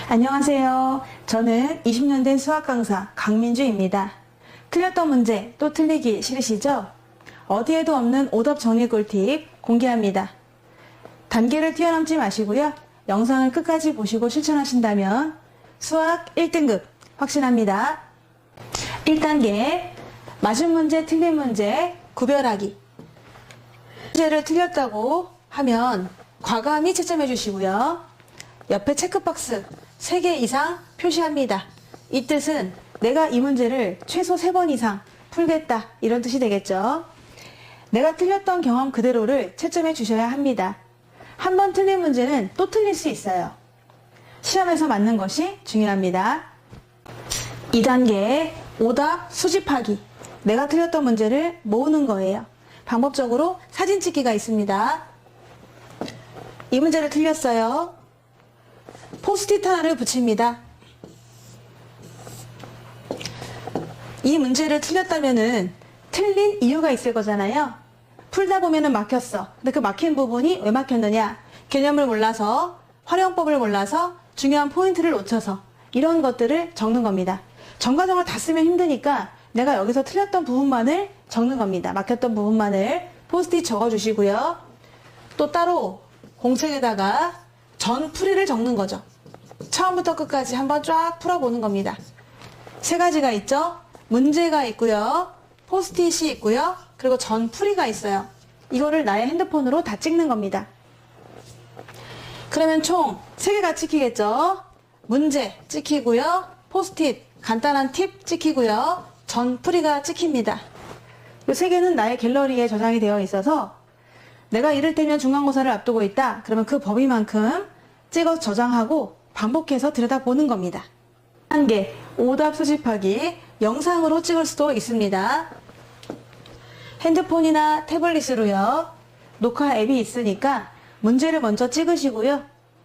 안녕하세요. 저는 20년 된 수학 강사 강민주입니다. 틀렸던 문제 또 틀리기 싫으시죠? 어디에도 없는 오답 정리 꿀팁 공개합니다. 단계를 뛰어넘지 마시고요. 영상을 끝까지 보시고 실천하신다면 수학 1등급 확신합니다. 1단계 맞은 문제 틀린 문제 구별하기. 문제를 틀렸다고 하면 과감히 채점해 주시고요. 옆에 체크박스 3개 이상 표시합니다. 이 뜻은 내가 이 문제를 최소 3번 이상 풀겠다 이런 뜻이 되겠죠. 내가 틀렸던 경험 그대로를 채점해 주셔야 합니다. 한 번 틀린 문제는 또 틀릴 수 있어요. 시험에서 맞는 것이 중요합니다. 2단계 오답 수집하기. 내가 틀렸던 문제를 모으는 거예요. 방법적으로 사진 찍기가 있습니다. 이 문제를 틀렸어요. 포스트잇 하나를 붙입니다. 이 문제를 틀렸다면은 틀린 이유가 있을 거잖아요. 풀다 보면은 막혔어. 근데 그 막힌 부분이 왜 막혔느냐? 개념을 몰라서, 활용법을 몰라서, 중요한 포인트를 놓쳐서 이런 것들을 적는 겁니다. 전과정을 다 쓰면 힘드니까 내가 여기서 틀렸던 부분만을 적는 겁니다. 막혔던 부분만을 포스트잇 적어주시고요. 또 따로 공책에다가 전 풀이를 적는 거죠. 처음부터 끝까지 한번 쫙 풀어보는 겁니다. 3가지가 있죠. 문제가 있고요. 포스트잇이 있고요. 그리고 전 풀이가 있어요. 이거를 나의 핸드폰으로 다 찍는 겁니다. 그러면 총 3개가 찍히겠죠. 문제 찍히고요. 포스트잇 간단한 팁 찍히고요. 전 풀이가 찍힙니다. 이 3개는 나의 갤러리에 저장이 되어 있어서 내가 이를테면 중간고사를 앞두고 있다. 그러면 그 범위만큼 찍어서 저장하고 반복해서 들여다보는 겁니다. 1단계 오답 수집하기. 영상으로 찍을 수도 있습니다. 핸드폰이나 태블릿으로요. 녹화 앱이 있으니까 문제를 먼저 찍으시고요.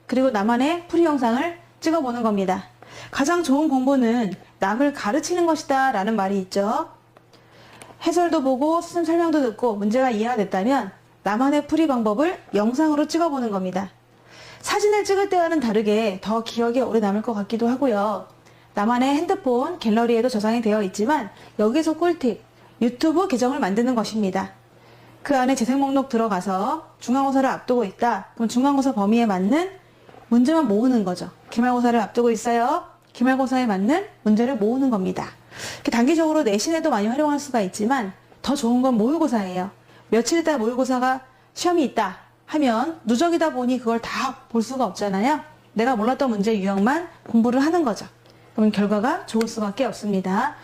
그리고 나만의 풀이 영상을 찍어보는 겁니다. 가장 좋은 공부는 남을 가르치는 것이다 라는 말이 있죠. 해설도 보고 수능 설명도 듣고 문제가 이해가 됐다면 나만의 풀이 방법을 영상으로 찍어보는 겁니다. 사진을 찍을 때와는 다르게 더 기억에 오래 남을 것 같기도 하고요. 나만의 핸드폰 갤러리에도 저장이 되어 있지만 여기서 꿀팁, 유튜브 계정을 만드는 것입니다. 그 안에 재생 목록 들어가서 중간고사를 앞두고 있다. 그럼 중간고사 범위에 맞는 문제만 모으는 거죠. 기말고사를 앞두고 있어요. 기말고사에 맞는 문제를 모으는 겁니다. 단기적으로 내신에도 많이 활용할 수가 있지만 더 좋은 건 모의고사예요. 며칠 있다 모의고사가 시험이 있다 하면 누적이다 보니 그걸 다 볼 수가 없잖아요. 내가 몰랐던 문제 유형만 공부를 하는 거죠. 그러면 결과가 좋을 수밖에 없습니다.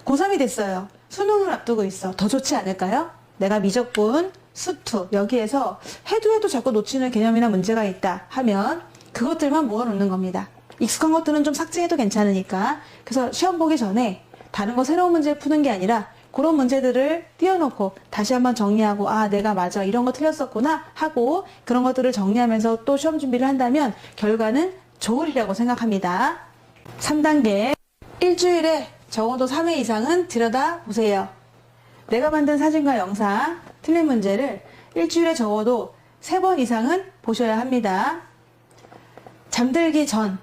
고3이 됐어요. 수능을 앞두고 있어. 더 좋지 않을까요? 내가 미적분, 수투 여기에서 해도 자꾸 놓치는 개념이나 문제가 있다 하면 그것들만 모아놓는 겁니다. 익숙한 것들은 좀 삭제해도 괜찮으니까. 그래서 시험 보기 전에 다른 거 새로운 문제 푸는 게 아니라 그런 문제들을 띄워놓고 다시 한번 정리하고 아 내가 맞아 이런 거 틀렸었구나 하고 그런 것들을 정리하면서 또 시험 준비를 한다면 결과는 좋으리라고 생각합니다. 3단계 일주일에 적어도 3회 이상은 들여다보세요. 내가 만든 사진과 영상 틀린 문제를 일주일에 적어도 3번 이상은 보셔야 합니다. 잠들기 전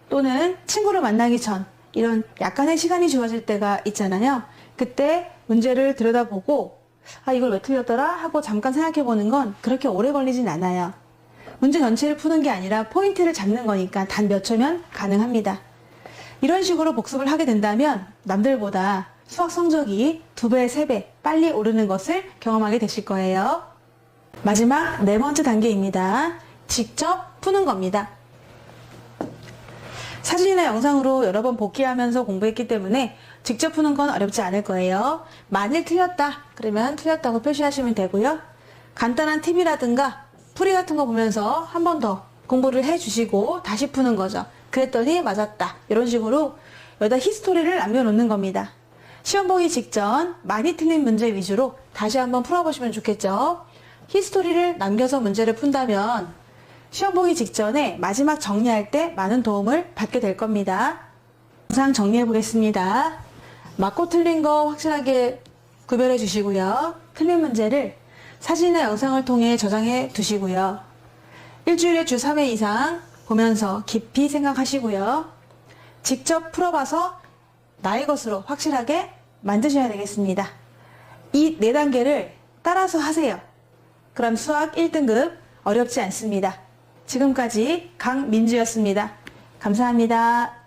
또는 친구를 만나기 전 이런 약간의 시간이 주어질 때가 있잖아요. 그때 문제를 들여다보고 아 이걸 왜 틀렸더라 하고 잠깐 생각해 보는 건 그렇게 오래 걸리진 않아요. 문제 전체를 푸는 게 아니라 포인트를 잡는 거니까 단 몇 초면 가능합니다. 이런 식으로 복습을 하게 된다면 남들보다 수학 성적이 2배, 3배 빨리 오르는 것을 경험하게 되실 거예요. 마지막 4번째 단계입니다. 직접 푸는 겁니다. 사진이나 영상으로 여러 번 복기하면서 공부했기 때문에 직접 푸는 건 어렵지 않을 거예요. 만일 틀렸다 그러면 틀렸다고 표시하시면 되고요. 간단한 팁이라든가 풀이 같은 거 보면서 한 번 더 공부를 해주시고 다시 푸는 거죠. 그랬더니 맞았다 이런 식으로 여기다 히스토리를 남겨놓는 겁니다. 시험 보기 직전 많이 틀린 문제 위주로 다시 한번 풀어보시면 좋겠죠. 히스토리를 남겨서 문제를 푼다면 시험 보기 직전에 마지막 정리할 때 많은 도움을 받게 될 겁니다. 영상 정리해 보겠습니다. 맞고 틀린 거 확실하게 구별해 주시고요. 틀린 문제를 사진이나 영상을 통해 저장해 두시고요. 일주일에 주 3회 이상 보면서 깊이 생각하시고요. 직접 풀어봐서 나의 것으로 확실하게 만드셔야 되겠습니다. 이 4단계를 따라서 하세요. 그럼 수학 1등급 어렵지 않습니다. 지금까지 강민주였습니다. 감사합니다.